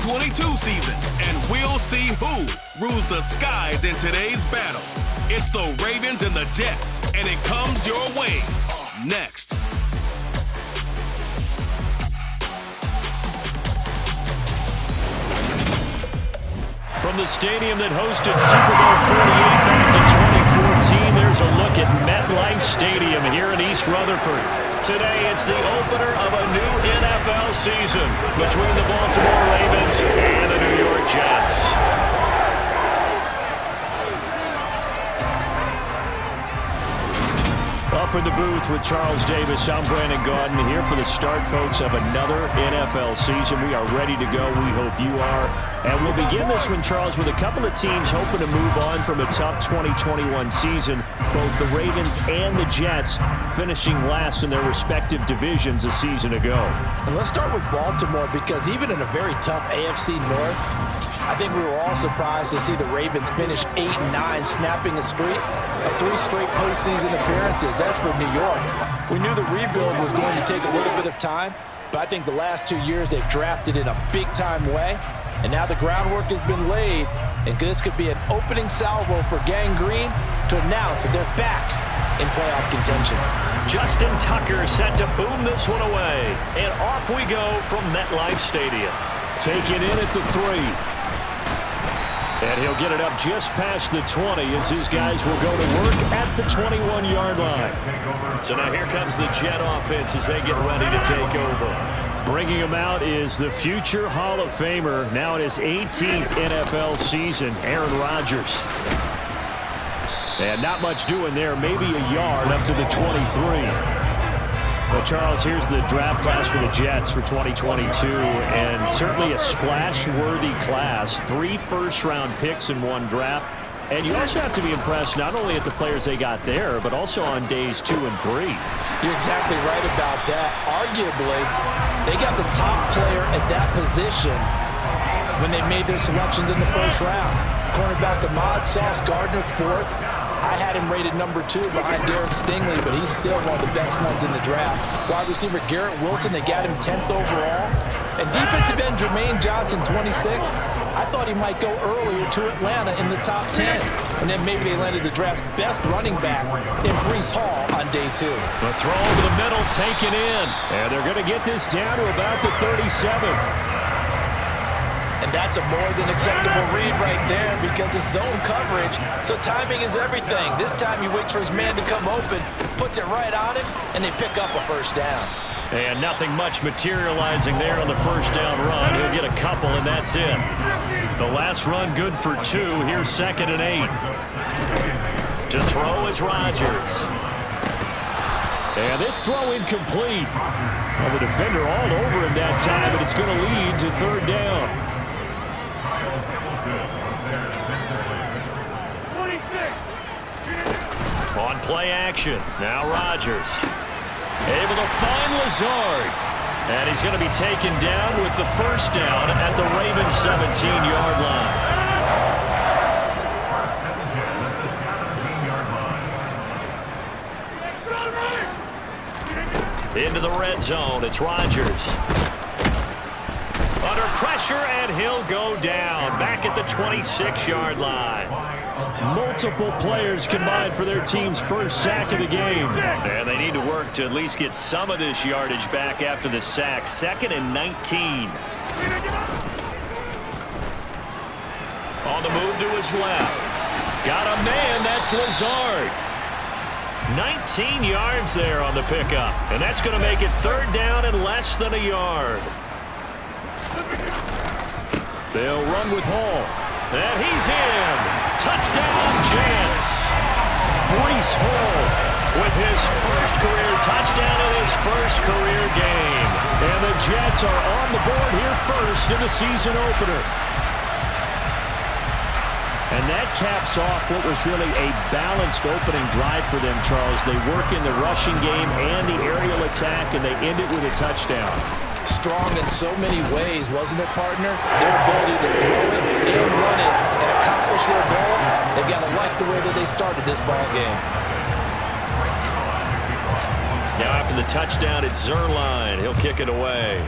2022 season, and we'll see who rules the skies in today's battle. It's the Ravens and the Jets, and it comes your way next. From the stadium that hosted Super Bowl 48 back in 2014, there's a look at MetLife Stadium here in East Rutherford. Today, it's the opener of a new NFL season between the Baltimore Ravens and the New York Jets. Up in the booth with Charles Davis, I'm Brandon Gaudin here for the start, folks, of another NFL season. We are ready to go. We hope you are. And we'll begin this one, Charles, with a couple of teams hoping to move on from a tough 2021 season. Both the Ravens and the Jets finishing last in their respective divisions a season ago. And let's start with Baltimore, because even in a very tough AFC North, I think we were all surprised to see the Ravens finish 8-9, snapping a streak of 3 straight postseason appearances. As for New York, we knew the rebuild was going to take a little bit of time, but I think the last 2 years they've drafted in a big-time way, and now the groundwork has been laid, and this could be an opening salvo for Gang Green to announce that they're back in playoff contention. Justin Tucker set to boom this one away, and off we go from MetLife Stadium. Taken in at the 3. And he'll get it up just past the 20 as his guys will go to work at the 21-yard line. So now here comes the Jet offense as they get ready to take over. Bringing him out is the future Hall of Famer, now in his 18th NFL season, Aaron Rodgers. And not much doing there, maybe a yard up to the 23. Well, Charles, here's the draft class for the Jets for 2022, and certainly a splash-worthy class. 3 first-round picks in 1 draft. And you also have to be impressed not only at the players they got there, but also on days 2 and 3. You're exactly right about that. Arguably, they got the top player at that position when they made their selections in the first round. Cornerback Ahmad Sauce Gardner, 4th. I had him rated number 2 behind Derek Stingley, but he's still one of the best ones in the draft. Wide receiver Garrett Wilson, they got him 10th overall. And defensive end Jermaine Johnson, 26. I thought he might go earlier to Atlanta in the top 10. And then maybe they landed the draft's best running back in Breece Hall on day 2. The throw over the middle taken in. And they're going to get this down to about the 37. And that's a more than acceptable read right there because it's zone coverage, so timing is everything. This time he waits for his man to come open, puts it right on him, and they pick up a first down. And nothing much materializing there on the first down run. He'll get a couple, and that's it. The last run good for 2. Here's 2nd and 8. To throw is Rodgers. And this throw incomplete. Well, the defender all over him that time, but it's going to lead to 3rd down. On play action, now Rodgers. Able to find Lazard. And he's going to be taken down with the first down at the Ravens' 17-yard line. Into the red zone, it's Rodgers. Under pressure, and he'll go down. Back at the 26-yard line. Multiple players combined for their team's first sack of the game. And they need to work to at least get some of this yardage back after the sack. 2nd and 19. On the move to his left. Got a man, that's Lazard. 19 yards there on the pickup. And that's going to make it 3rd down and less than a yard. They'll run with Hall. And he's in. Touchdown, Jets. Breece Hall with his first career touchdown in his first career game. And the Jets are on the board here first in the season opener. And that caps off what was really a balanced opening drive for them, Charles. They work in the rushing game and the aerial attack, and they end it with a touchdown. Strong in so many ways, wasn't it, partner? Their ability to throw it and run it and accomplish their goal, they've got to like the way that they started this ball game. Now after the touchdown, it's Zuerlein. He'll kick it away.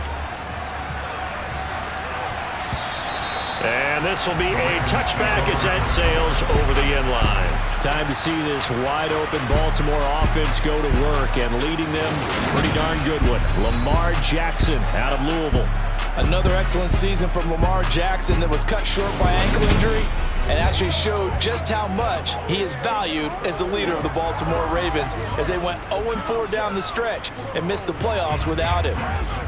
And this will be a touchback as that sails over the end line. Time to see this wide-open Baltimore offense go to work, and leading them, pretty darn good one, Lamar Jackson out of Louisville. Another excellent season from Lamar Jackson that was cut short by ankle injury and actually showed just how much he is valued as the leader of the Baltimore Ravens as they went 0-4 down the stretch and missed the playoffs without him.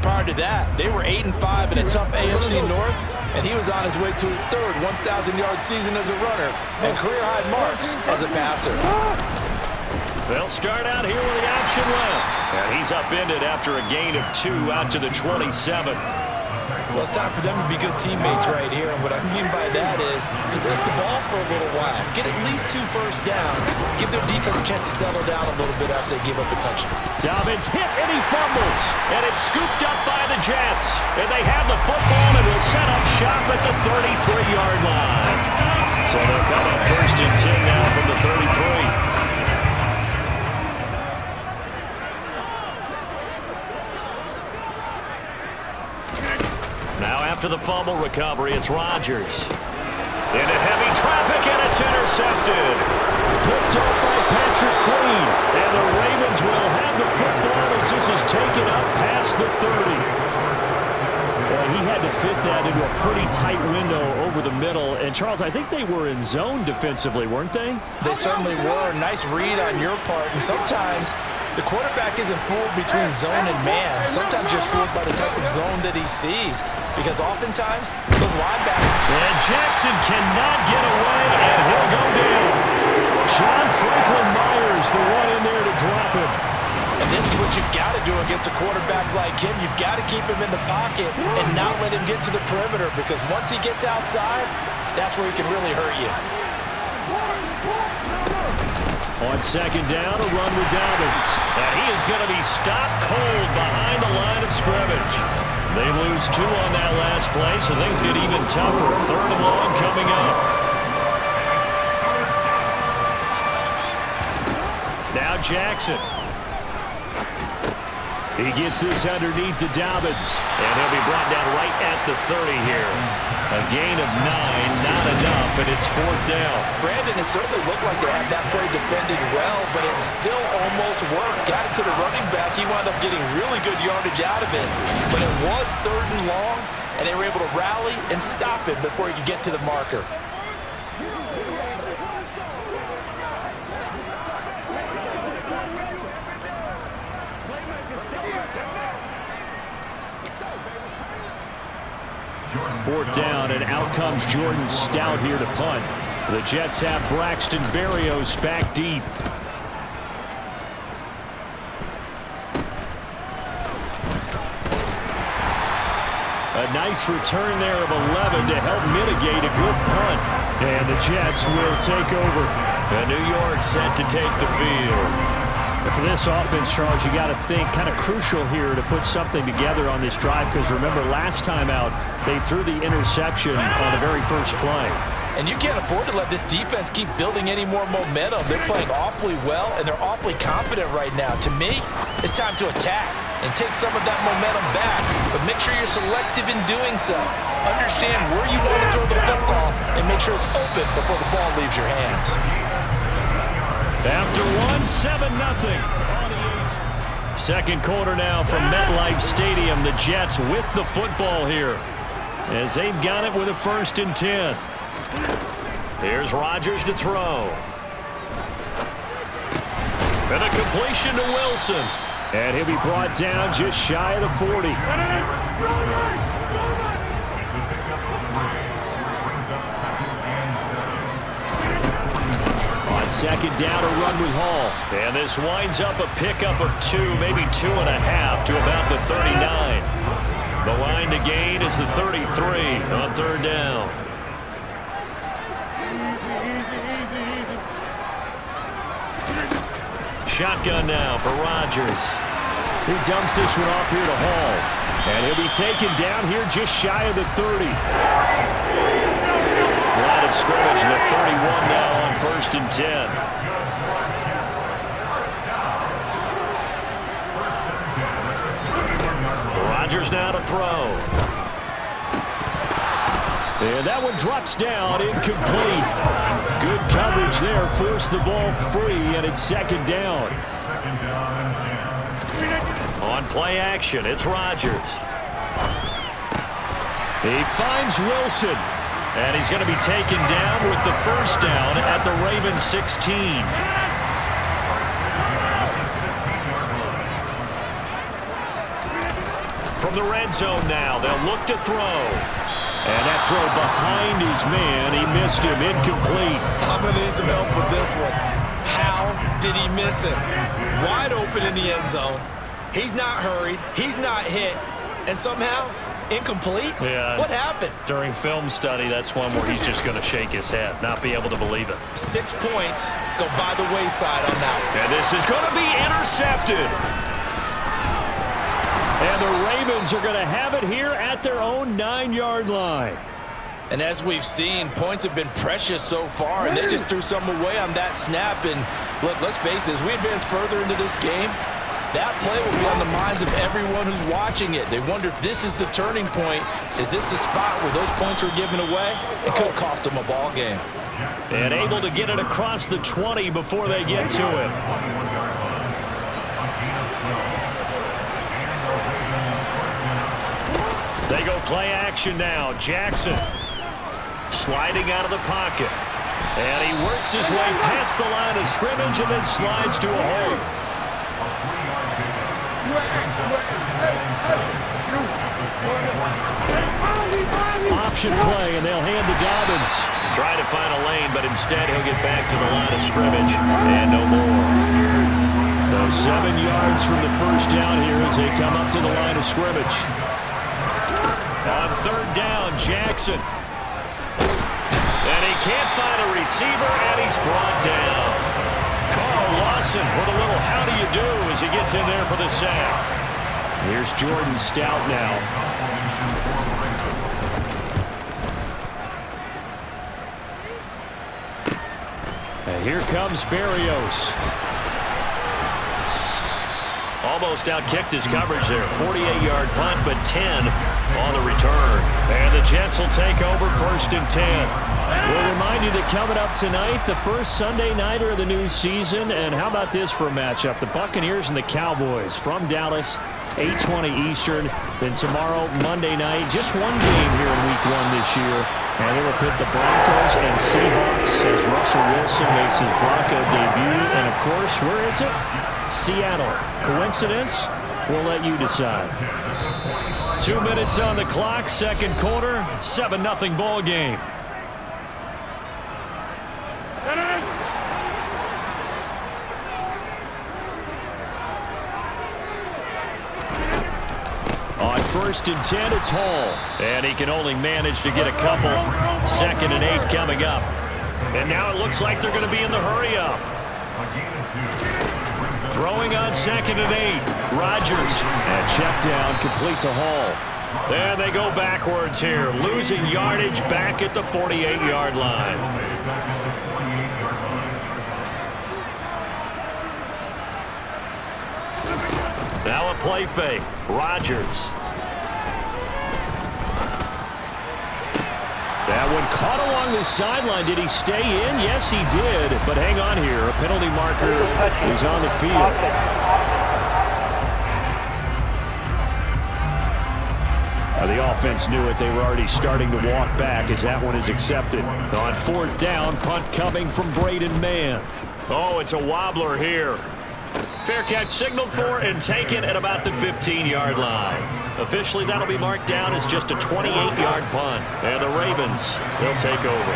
Prior to that, they were 8-5 in a tough AFC North, and he was on his way to his third 1,000-yard season as a runner and career-high marks as a passer. They'll start out here with the option left, and he's upended after a gain of 2 out to the 27. Well, it's time for them to be good teammates right here, and what I mean by that is possess the ball for a little while, get at least 2 first downs, give their defense a chance to settle down a little bit after they give up a touchdown. Dobbins hit and he fumbles, and it's scooped up by the Jets, and they have the football and will set up shop at the 33-yard line. So they'll come up first and 10 now from the 33. Now after the fumble recovery, it's Rodgers. Into heavy traffic, and it's intercepted. Picked up by Patrick Queen. And the Ravens will have the football as this is taken up past the 30. Well, he had to fit that into a pretty tight window over the middle. And, Charles, I think they were in zone defensively, weren't they? They certainly were. Nice read on your part. And sometimes the quarterback isn't fooled between zone and man. Sometimes you're fooled by the type of zone that he sees, because oftentimes those linebackers. And Jackson cannot get away, and he'll go down. John Franklin Myers, the one in there to drop him. And this is what you've got to do against a quarterback like him. You've got to keep him in the pocket and not let him get to the perimeter, because once he gets outside, that's where he can really hurt you. On second down, a run with Dobbins. And he is going to be stopped cold behind the line of scrimmage. They lose 2 on that last play, so things get even tougher. 3rd and long coming up. Now Jackson. He gets this underneath to Dobbins, and he'll be brought down right at the 30 here. A gain of 9, not enough, and it's 4th down. Brandon, it certainly looked like they had that play defended well, but it still almost worked. Got it to the running back. He wound up getting really good yardage out of it, but it was 3rd and long, and they were able to rally and stop it before he could get to the marker. Fourth down, and out comes Jordan Stout here to punt. The Jets have Braxton Berrios back deep. A nice return there of 11 to help mitigate a good punt. And the Jets will take over. And New York set to take the field. For this offense, Charles, you got to think kind of crucial here to put something together on this drive, because remember last time out they threw the interception on the very first play. And you can't afford to let this defense keep building any more momentum. They're playing awfully well, and they're awfully confident right now. To me, it's time to attack and take some of that momentum back, but make sure you're selective in doing so. Understand where you want to throw the football and make sure it's open before the ball leaves your hands. After 1, 7-0. Second quarter now from MetLife Stadium. The Jets with the football here as they've got it with a 1st and 10. Here's Rodgers to throw. And a completion to Wilson. And he'll be brought down just shy of the 40. Second down, a run with Hall. And this winds up a pickup of 2, maybe 2.5 to about the 39. The line to gain is the 33 on 3rd down. Shotgun now for Rodgers. He dumps this one off here to Hall. And he'll be taken down here just shy of the 30. Line of scrimmage, the 31 now on 1st and 10. Rodgers now to throw. And that one drops down, incomplete. Good coverage there, forced the ball free, and it's second down. On play action, it's Rodgers. He finds Wilson, and he's going to be taken down with the first down at the Ravens 16. From the red zone now, they'll look to throw. And that throw behind his man, he missed him, incomplete. I'm going to need some help with this one. How did he miss it? Wide open in the end zone. He's not hurried. He's not hit. And somehow, incomplete? Yeah. What happened? During film study, that's one where he's just going to shake his head, not be able to believe it. 6 points go by the wayside on that one. And this is going to be intercepted. And the Ravens are going to have it here at their own 9-yard line. And as we've seen, points have been precious so far, and they just threw some away on that snap. And look, let's face it, as we advance further into this game, that play will be on the minds of everyone who's watching it. They wonder if this is the turning point. Is this the spot where those points were given away? It could cost them a ball game. And able to get it across the 20 before they get to him. They go play action now. Jackson sliding out of the pocket. And he works his way past the line of scrimmage and then slides to a hole. Option play, and they'll hand to Dobbins. Try to find a lane, but instead he'll get back to the line of scrimmage. And no more. So 7 yards from the first down here as they come up to the line of scrimmage. On third down, Jackson. And he can't find a receiver, and he's brought down. Carl Lawson with a little how do you do as he gets in there for the sack. Here's Jordan Stout now. And here comes Berrios. Almost out-kicked his coverage there. 48-yard punt, but 10 on the return. And the Jets will take over 1st and 10. We'll remind you that coming up tonight, the first Sunday nighter of the new season. And how about this for a matchup? The Buccaneers and the Cowboys from Dallas, 8:20 Eastern. Then tomorrow, Monday night, just one game here in Week 1 this year. And they will pit the Broncos and Seahawks as Russell Wilson makes his Bronco debut. And, of course, where is it? Seattle. Coincidence? We'll let you decide. 2 minutes on the clock, second quarter, 7-0 ball game. On 1st and 10, it's Hall. And he can only manage to get a couple. 2nd and 8 coming up. And now it looks like they're going to be in the hurry-up. Throwing on 2nd and 8. Rodgers. And check down, complete to Hall. And they go backwards here. Losing yardage back at the 48-yard line. Now a play fake. Rodgers. That one caught along the sideline. Did he stay in? Yes, he did. But hang on here. A penalty marker is on the field. The offense knew it. They were already starting to walk back as that one is accepted. On 4th down, punt coming from Braden Mann. Oh, it's a wobbler here. Fair catch signaled for and taken at about the 15-yard line. Officially, that'll be marked down as just a 28-yard punt. And the Ravens, they'll take over.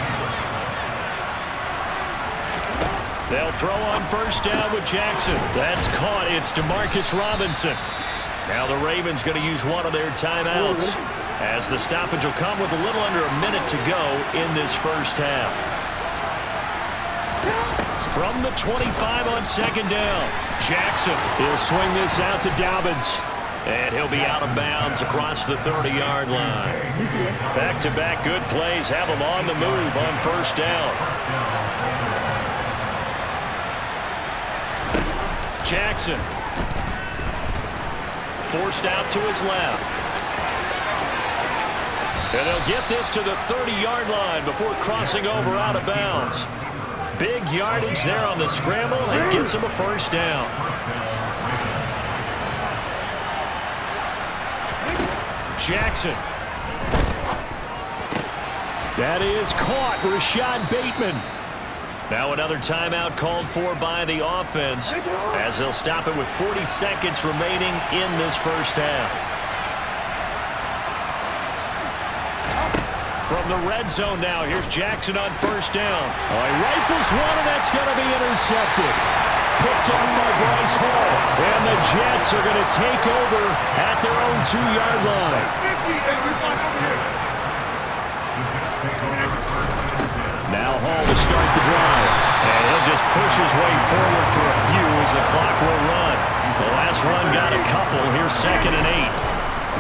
They'll throw on 1st down with Jackson. That's caught. It's Demarcus Robinson. Now the Ravens going to use one of their timeouts as the stoppage will come with a little under a minute to go in this first half. From the 25 on 2nd down, Jackson. He'll swing this out to Dobbins. And he'll be out of bounds across the 30-yard line. Back-to-back good plays have him on the move on 1st down. Jackson. Forced out to his left. And they'll get this to the 30-yard line before crossing over out of bounds. Big yardage there on the scramble, and gets him a first down. Jackson. That is caught. Rashad Bateman. Now another timeout called for by the offense as they'll stop it with 40 seconds remaining in this first half. From the red zone now, here's Jackson on first down. Oh, he rifles one, and that's going to be intercepted. Picked up by Bryce Hall. And the Jets are going to take over at their own 2-yard line. Now Hall to start the drive. And he'll just push his way forward for a few as the clock will run. The last run got a couple. Here's 2nd and 8.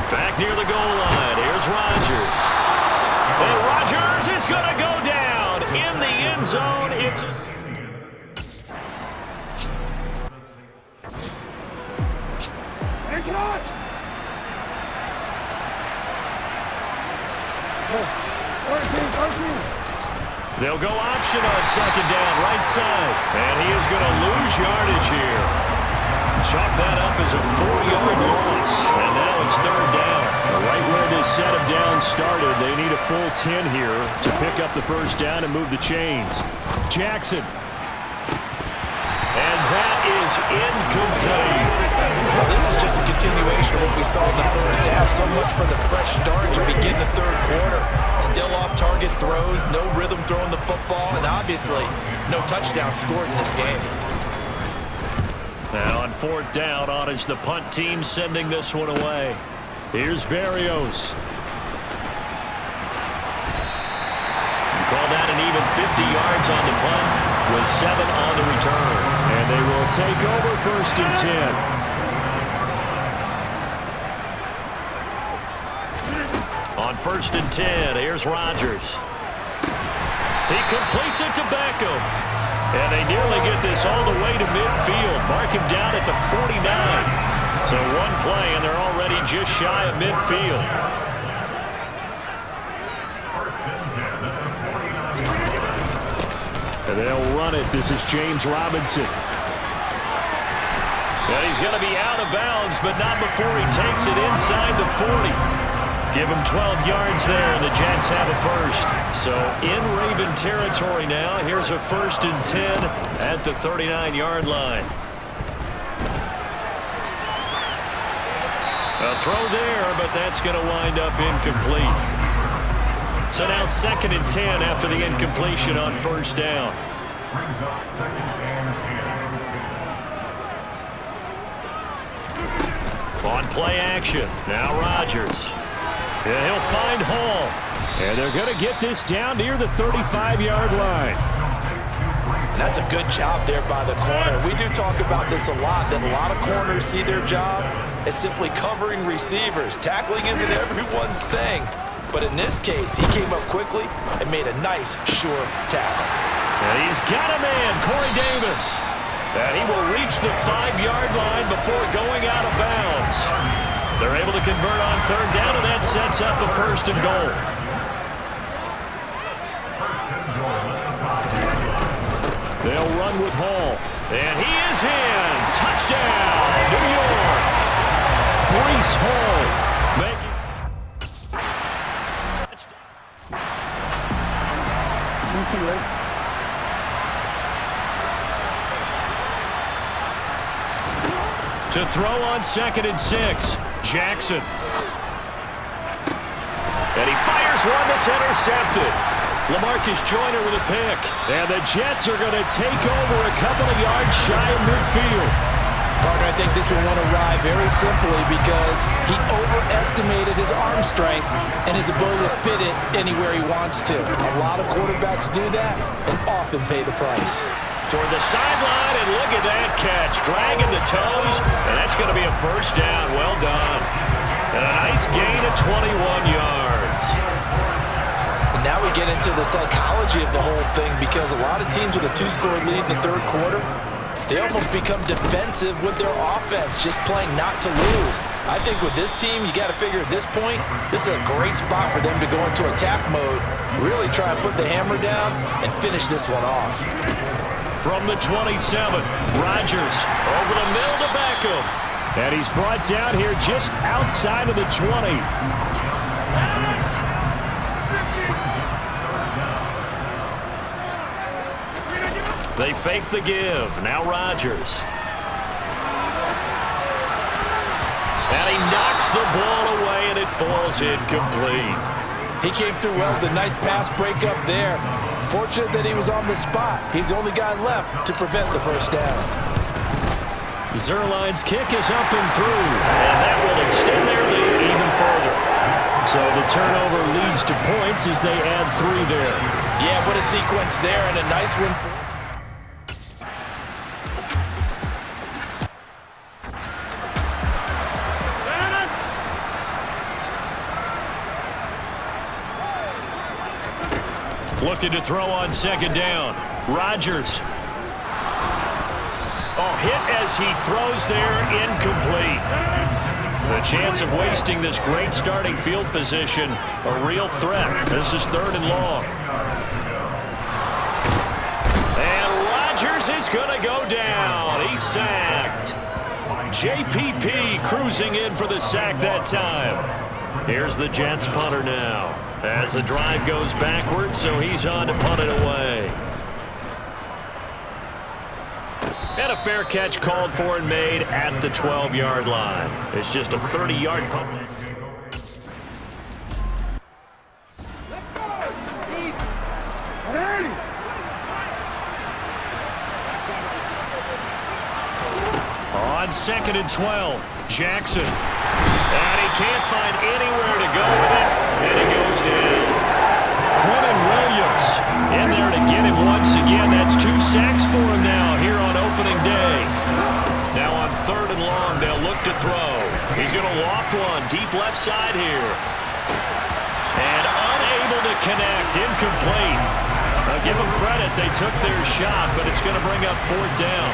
Back near the goal line. Here's Rodgers. And Rodgers is going to go down in the end zone. It's a... They'll go option on 2nd down, right side. And he is going to lose yardage here. Chalk that up as a 4-yard loss. And now it's 3rd down. Right where this set of downs started, they need a full 10 here to pick up the first down and move the chains. Jackson. And that is incomplete. Well, this is just a continuation of what we saw in the first half. So much for the fresh start to begin the 3rd quarter. Still off-target throws, no rhythm throwing the football, and obviously no touchdown scored in this game. Now on 4th down, on is the punt team sending this one away. Here's Berrios. Call that an even 50 yards on the punt with 7 on the return. And they will take over 1st and 10. On 1st and 10, here's Rodgers. He completes it to Beckham. And they nearly get this all the way to midfield. Mark him down at the 49. So one play, and they're already just shy of midfield. And they'll run it. This is James Robinson. And he's going to be out of bounds, but not before he takes it inside the 40. Give him 12 yards there, and the Jets have a first. So in Raven territory now. Here's a 1st and 10 at the 39-yard line. A throw there, but that's going to wind up incomplete. So now 2nd and 10 after the incompletion on 1st down. On play action, now Rodgers. And he'll find Hall. And they're going to get this down near the 35-yard line. That's a good job there by the corner. We do talk about this a lot, that a lot of corners see their job as simply covering receivers. Tackling isn't everyone's thing. But in this case, he came up quickly and made a nice, sure tackle. And he's got a man, Corey Davis. And he will reach the 5-yard line before going out of bounds. They're able to convert on 3rd down, and that sets up a 1st and goal. They'll run with Hall. And he is in. Touchdown, New York. Breece Hall making. To throw on 2nd and 6, Jackson. And he fires one that's intercepted. LaMarcus Joyner with a pick. And the Jets are going to take over a couple of yards shy of midfield. Partner, I think this will want to ride very simply because he overestimated his arm strength and his ability to fit it anywhere he wants to. A lot of quarterbacks do that and often pay the price. Toward the sideline, and look at that catch. Dragging the toes, and that's going to be a 1st down. Well done. And a nice gain of 21 yards. And now we get into the psychology of the whole thing because a lot of teams with a 2-score lead in the 3rd quarter, they almost become defensive with their offense, just playing not to lose. I think with this team, you got to figure at this point, this is a great spot for them to go into attack mode, really try and put the hammer down and finish this one off. From the 27, Rodgers over the middle to Beckham. And he's brought down here just outside of the 20. They fake the give. Now Rodgers. And he knocks the ball away, and it falls incomplete. He came through well with a nice pass breakup there. Fortunate that he was on the spot. He's the only guy left to prevent the first down. Zuerlein's kick is up and through, and that will extend their lead even further. So the turnover leads to points as they add 3 there. Yeah, what a sequence there, and a nice one. Looking to throw on second down. Rodgers. Oh, hit as he throws there, incomplete. The chance of wasting this great starting field position, a real threat. This is 3rd and long. And Rodgers is going to go down. He's sacked. JPP cruising in for the sack that time. Here's the Jets punter now. As the drive goes backwards, so he's on to punt it away. And a fair catch called for and made at the 12-yard line. It's just a 30-yard punt. On 2nd and 12, Jackson. And he can't find anywhere to go with it, and he goes down. Quinnen Williams in there to get him once again. That's 2 sacks for him now here on opening day. Now on 3rd and long, they'll look to throw. He's going to loft one deep left side here. And unable to connect, incomplete. I'll give them credit, they took their shot, but it's going to bring up 4th down.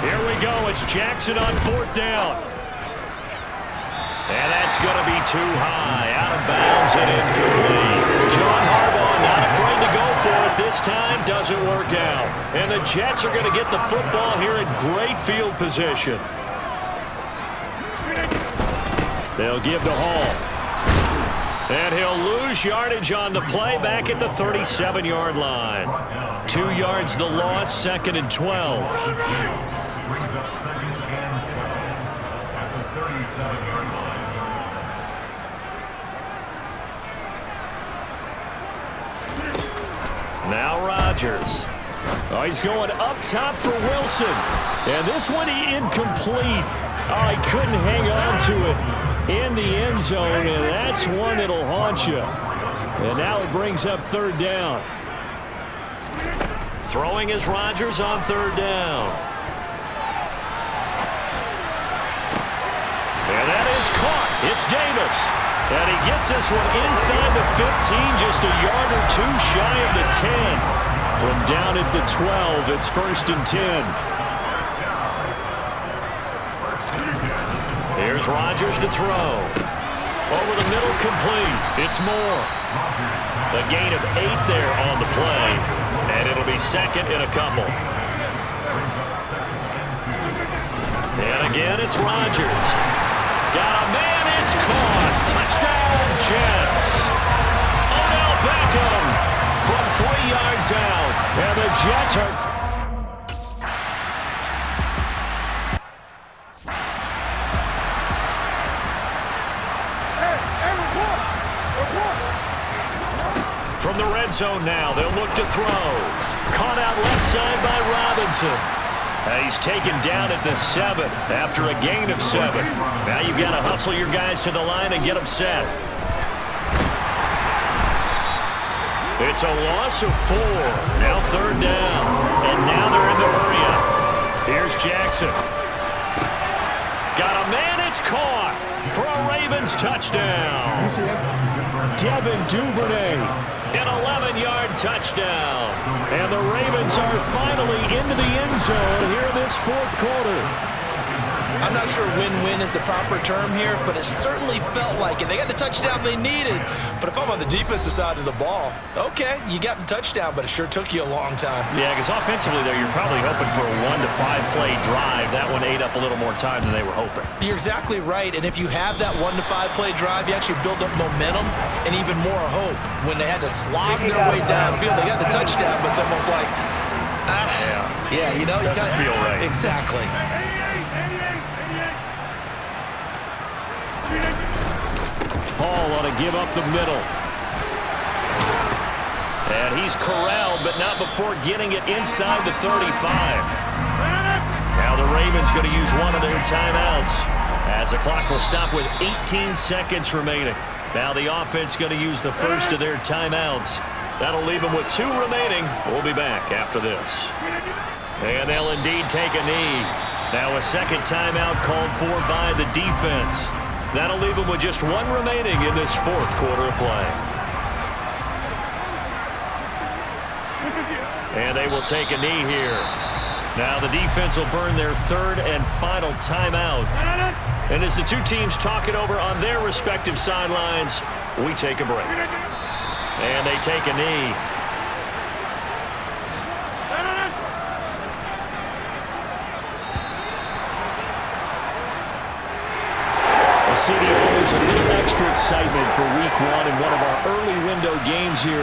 Here we go. It's Jackson on 4th down. And that's going to be too high. Out of bounds and incomplete. John Harbaugh not afraid to go for it. This time doesn't work out. And the Jets are going to get the football here in great field position. They'll give to Hall. And he'll lose yardage on the play back at the 37-yard line. 2 yards the loss, 2nd and 12. Brings up 2nd and 12 at the 37-yard line. Now Rodgers. Oh, he's going up top for Wilson. And this one incomplete. Oh, he couldn't hang on to it in the end zone, and that's one that'll haunt you. And now it brings up 3rd down. Throwing is Rodgers on 3rd down. And that is caught. It's Davis. And he gets this one inside the 15, just a yard or 2 shy of the 10. From down at the 12, it's 1st and 10. Here's Rodgers to throw. Over the middle, complete. It's Moore. A gain of 8 there on the play. And it'll be 2nd and a couple. And again, it's Rodgers. Got a man, it's caught. Touchdown, Jets. Odell Beckham from 3 yards out. And the Jets are... From the red zone now, they'll look to throw. Caught out left side by Robinson. He's taken down at the 7 after a gain of 7. Now you've got to hustle your guys to the line and get them set. It's a loss of 4. Now 3rd down. And now they're in the hurry up. Here's Jackson. Got a man, it's caught for a Ravens touchdown. Devin Duvernay. An 11-yard touchdown. And the Ravens are finally into the end zone here in this 4th quarter. I'm not sure win-win is the proper term here, but it certainly felt like it. They got the touchdown they needed, but if I'm on the defensive side of the ball, okay, you got the touchdown, but it sure took you a long time. Yeah, because offensively, though, you're probably hoping for a 1 to 5 play drive. That one ate up a little more time than they were hoping. You're exactly right, and if you have that 1 to 5 play drive, you actually build up momentum and even more hope. When they had to slog their way downfield, they got the touchdown, but it's almost like, yeah, you know, you doesn't feel right. Exactly. Hall ought to give up the middle. And he's corralled, but not before getting it inside the 35. Now the Ravens going to use one of their timeouts as the clock will stop with 18 seconds remaining. Now the offense going to use the first of their timeouts. That'll leave them with 2 remaining. We'll be back after this. And they'll indeed take a knee. Now a second timeout called for by the defense. That'll leave them with just 1 remaining in this 4th quarter of play. And they will take a knee here. Now the defense will burn their 3rd and final timeout. And as the 2 teams talk it over on their respective sidelines, we take a break. And they take a knee. CDO, there's a little extra excitement for week 1 in one of our early window games here.